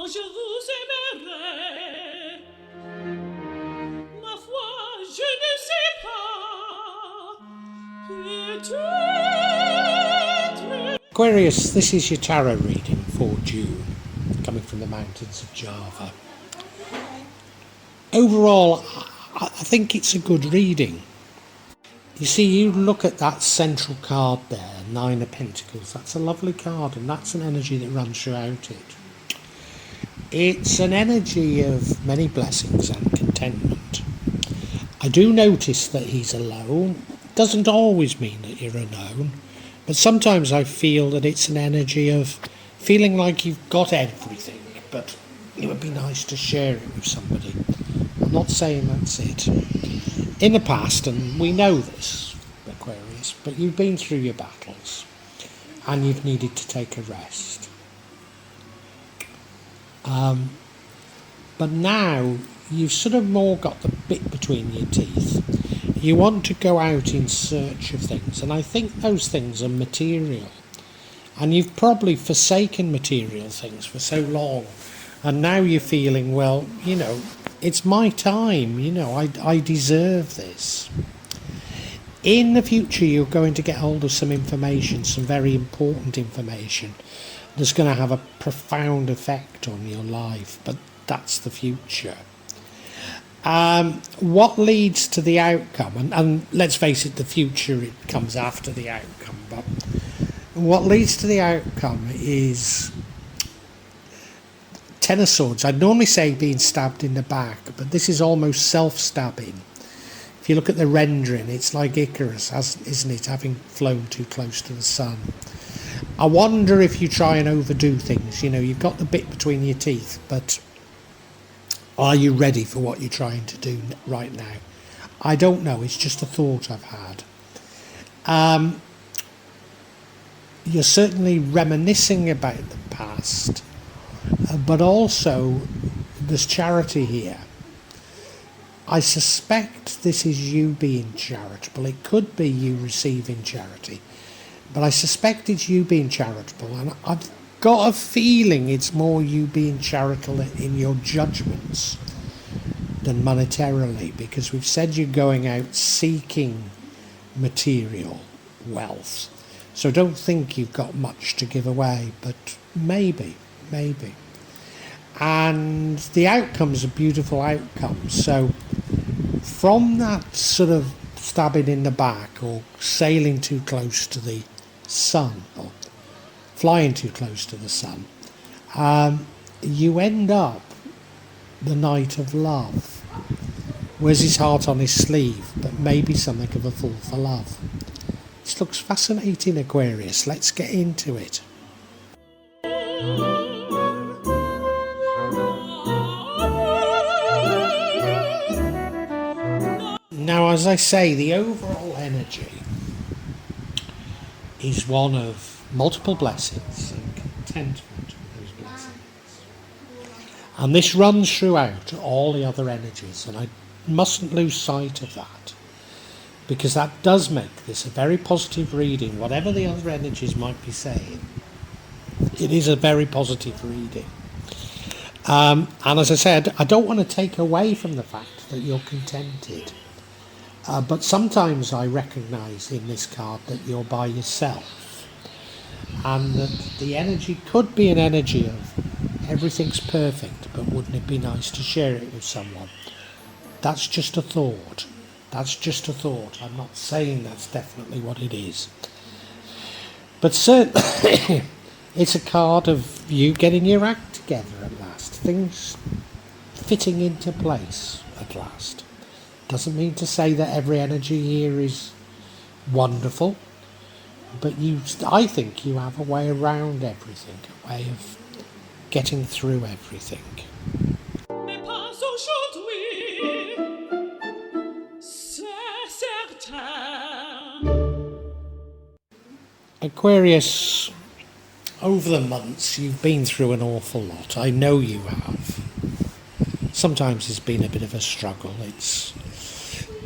je vous aimerai. Ma foi, je ne sais pas. Peut-être. Aquarius, this is your tarot reading for June, coming from the mountains of Java. Overall, I think it's a good reading. You see, you look at that central card there, Nine of Pentacles. That's a lovely card, and that's an energy that runs throughout it. It's an energy of many blessings and contentment. I do notice that he's alone. Doesn't always mean that you're alone, but sometimes I feel that it's an energy of feeling like you've got everything, but it would be nice to share it with somebody. I'm not saying that's it. In the past, and we know this, Aquarius, but you've been through your battles and you've needed to take a rest. But now you've sort of more got the bit between your teeth. You want to go out in search of things, and I think those things are material. And you've probably forsaken material things for so long, and now you're feeling, well, you know, it's my time, you know, I deserve this. In the future, you're going to get hold of some information, some very important information, that's going to have a profound effect on your life, but that's the future. What leads to the outcome, and let's face it, the future, it comes after the outcome, but what leads to the outcome is Ten of Swords. I'd normally say being stabbed in the back, but this is almost self-stabbing. If you look at the rendering, it's like Icarus, isn't it, having flown too close to the sun. I wonder if you try and overdo things. You know, you've got the bit between your teeth, but are you ready for what you're trying to do right now? I don't know, it's just a thought I've had. You're certainly reminiscing about the past, but also there's charity here. I suspect this is you being charitable. It could be you receiving charity, but I suspect it's you being charitable, and I've got a feeling it's more you being charitable in your judgments than monetarily, because we've said you're going out seeking material wealth. So don't think you've got much to give away, but maybe. And the outcome's a beautiful outcome. So from that sort of stabbing in the back, or sailing too close to the sun, or flying too close to the sun, you end up the Knight of Love. Wears his heart on his sleeve, but maybe something of a fool for love. This looks fascinating, Aquarius. Let's get into it. Now, as I say, the overall energy is one of multiple blessings and contentment with those blessings. And this runs throughout all the other energies, and I mustn't lose sight of that, because that does make this a very positive reading. Whatever the other energies might be saying, it is a very positive reading. And as I said, I don't want to take away from the fact that you're contented. But sometimes I recognise in this card that you're by yourself, and that the energy could be an energy of everything's perfect, but wouldn't it be nice to share it with someone? That's just a thought. I'm not saying that's definitely what it is. But certainly it's a card of you getting your act together at last, things fitting into place at last. Doesn't mean to say that every energy here is wonderful, but I think you have a way around everything, a way of getting through everything. Aquarius, over the months you've been through an awful lot. I know you have. Sometimes it's been a bit of a struggle. It's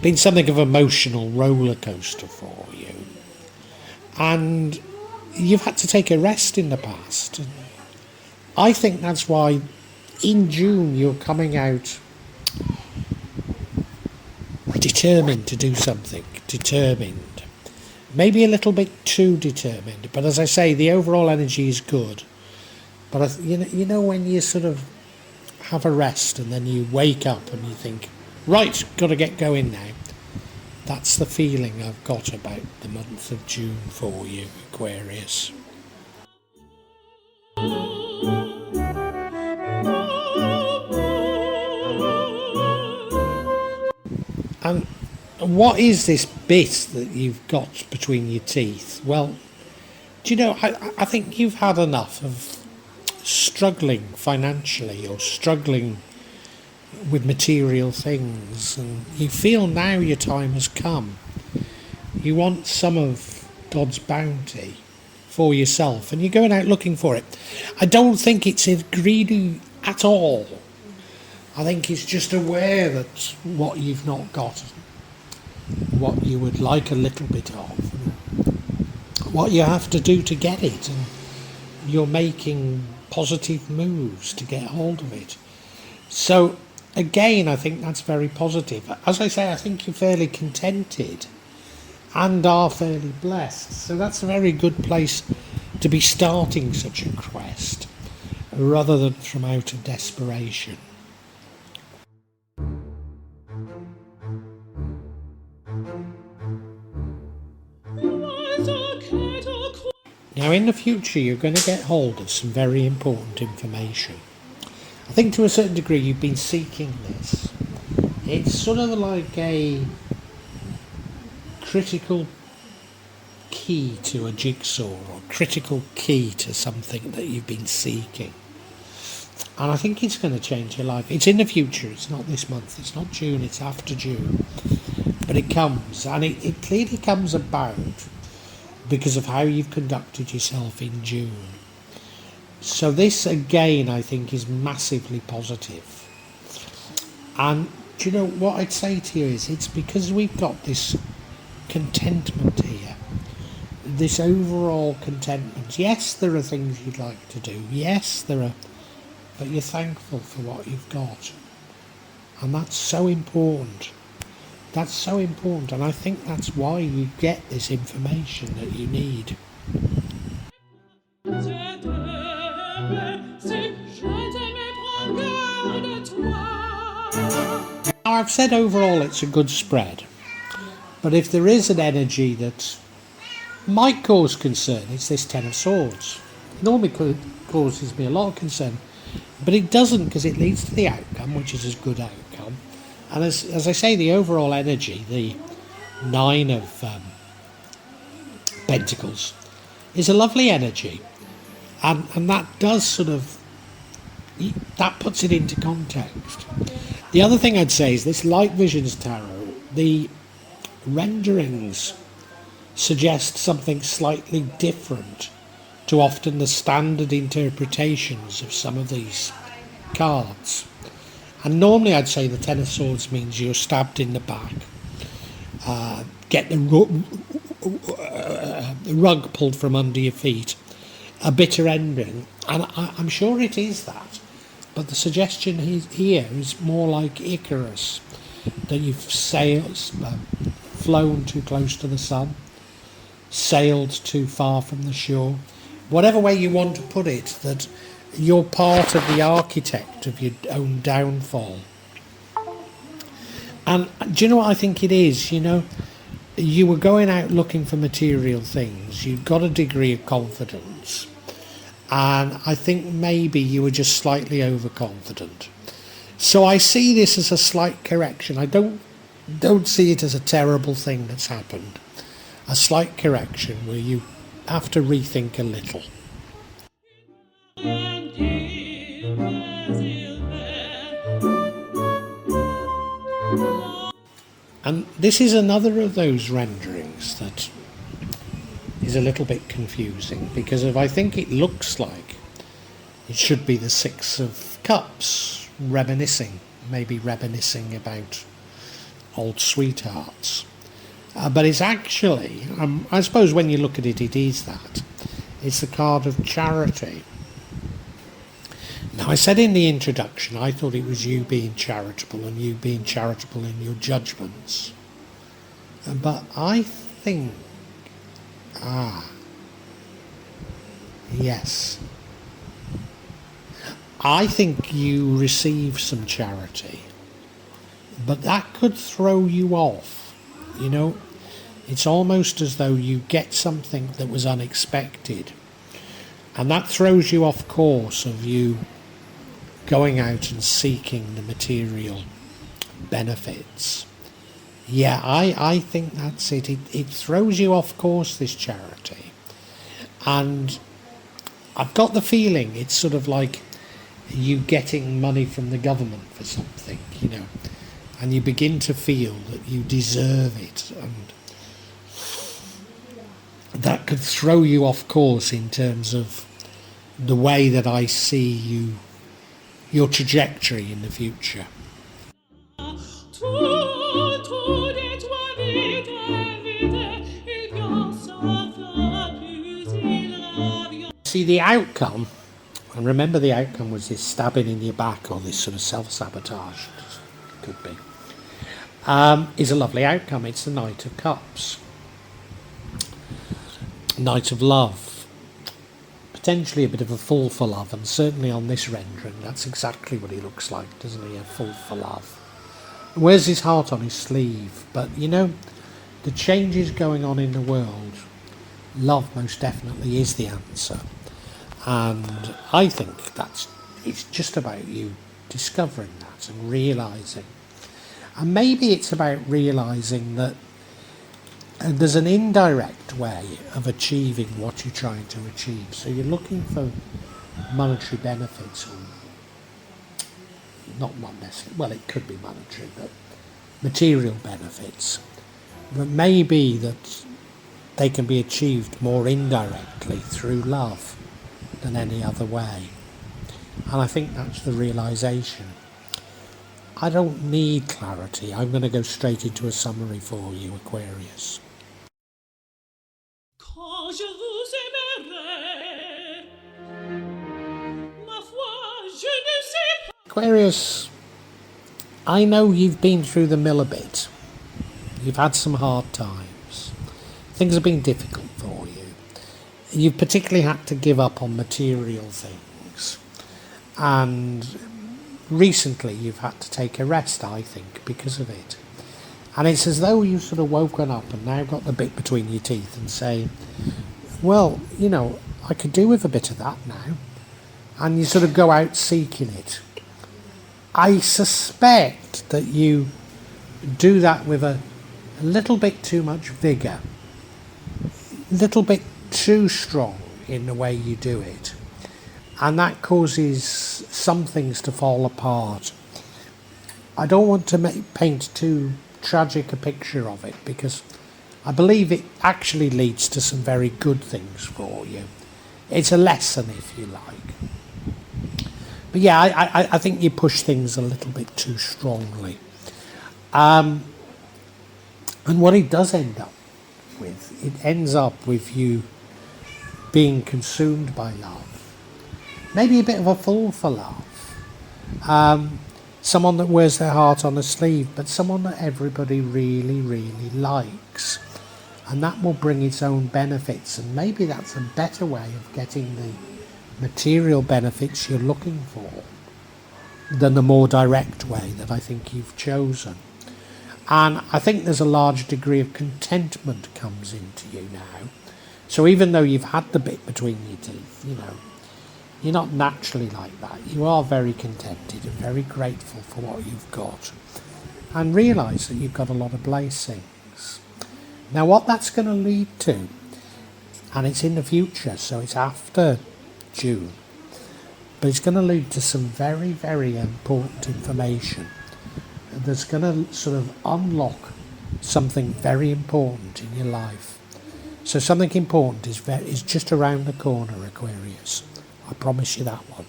been something of an emotional roller coaster for you, and you've had to take a rest in the past. And I think that's why in June you're coming out determined to do something, determined. Maybe a little bit too determined, but as I say, the overall energy is good. But you know when you sort of have a rest and then you wake up and you think, right, got to get going now. That's the feeling I've got about the month of June for you, Aquarius. And what is this bit that you've got between your teeth? Well, do you know, I think you've had enough of struggling financially or struggling with material things, and you feel now your time has come. You want some of God's bounty for yourself, and you're going out looking for it. I don't think it's greedy at all. I think it's just aware that what you've not got, what you would like a little bit of, what you have to do to get it, and you're making positive moves to get hold of it. So again, I think that's very positive. As I say, I think you're fairly contented and are fairly blessed. So that's a very good place to be starting such a quest, rather than from out of desperation. Now in the future you're going to get hold of some very important information. I think to a certain degree you've been seeking this. It's sort of like a critical key to a jigsaw, or critical key to something that you've been seeking. And I think it's going to change your life. It's in the future, it's not this month, it's not June, it's after June. But it comes, and it clearly comes about because of how you've conducted yourself in June. So this again I think is massively positive. And do you know what I'd say to you is, it's because we've got this contentment here, this overall contentment. Yes, there are things you'd like to do, yes there are, but you're thankful for what you've got, and that's so important. That's so important, and I think that's why you get this information that you need. Now I've said overall it's a good spread, but if there is an energy that might cause concern, it's this Ten of Swords. It normally causes me a lot of concern, but it doesn't, because it leads to the outcome, which is a good outcome. And as I say, the overall energy, the Nine of Pentacles, is a lovely energy, and that does sort of, that puts it into context. The other thing I'd say is this Light Visions Tarot, the renderings suggest something slightly different to often the standard interpretations of some of these cards. And normally I'd say the Ten of Swords means you're stabbed in the back, get the rug pulled from under your feet, a bitter ending, and I'm sure it is that. But the suggestion here is more like Icarus, that you've flown too close to the sun, sailed too far from the shore. Whatever way you want to put it, that you're part of the architect of your own downfall. And do you know what I think it is? You know, you were going out looking for material things, you'd got a degree of confidence, and I think maybe you were just slightly overconfident. So I see this as a slight correction. I don't see it as a terrible thing that's happened. A slight correction where you have to rethink a little. And this is another of those renderings that is a little bit confusing, because if I think it looks like it should be the Six of Cups, maybe reminiscing about old sweethearts. But it's actually, I suppose when you look at it, it is that. It's the card of charity. Now, I said in the introduction, I thought it was you being charitable and you being charitable in your judgments. But I think, yes, I think you receive some charity, but that could throw you off. You know, it's almost as though you get something that was unexpected, and that throws you off course of you going out and seeking the material benefits. Yeah, I think that's it. It throws you off course, this charity. And I've got the feeling it's sort of like you getting money from the government for something, you know, and you begin to feel that you deserve it, and that could throw you off course in terms of the way that I see your trajectory in the future. See, the outcome, and remember the outcome was this stabbing in your back, or this sort of self-sabotage, could be, is a lovely outcome. It's the Knight of Cups. Knight of Love. Potentially a bit of a fool for love, and certainly on this rendering, that's exactly what he looks like, doesn't he? A fool for love. Wears his heart on his sleeve, but you know, the changes going on in the world, love most definitely is the answer. And I think it's just about you discovering that and realising. And maybe it's about realising that there's an indirect way of achieving what you're trying to achieve. So you're looking for monetary benefits, or not necessarily, well, it could be monetary, but material benefits. But maybe that they can be achieved more indirectly through love than any other way. And I think that's the realisation. I don't need clarity. I'm going to go straight into a summary for you, Aquarius. Quand je vous aimerai, ma foi, je ne sais pas. Aquarius, I know you've been through the mill a bit. You've had some hard times. Things have been difficult for you. You've particularly had to give up on material things. And recently you've had to take a rest, I think, because of it. And it's as though you've sort of woken up and now got the bit between your teeth and say, well, you know, I could do with a bit of that now. And you sort of go out seeking it. I suspect that you do that with a little bit too much vigour, a little bit too strong in the way you do it. And that causes some things to fall apart. I don't want to paint too tragic a picture of it, because I believe it actually leads to some very good things for you. It's a lesson, if you like. But yeah, I think you push things a little bit too strongly. And what it does end up with, it ends up with you being consumed by love. Maybe a bit of a fool for love. Someone that wears their heart on a sleeve, but someone that everybody really, really likes. And that will bring its own benefits, and maybe that's a better way of getting the material benefits you're looking for than the more direct way that I think you've chosen. And I think there's a large degree of contentment comes into you now. So even though you've had the bit between your teeth, you know, you're not naturally like that. You are very contented and very grateful for what you've got, and realise that you've got a lot of blessings. Now what that's going to lead to, and it's in the future, so it's after June, but it's going to lead to some very, very important information that's going to sort of unlock something very important in your life. So something important is just around the corner, Aquarius. I promise you that one.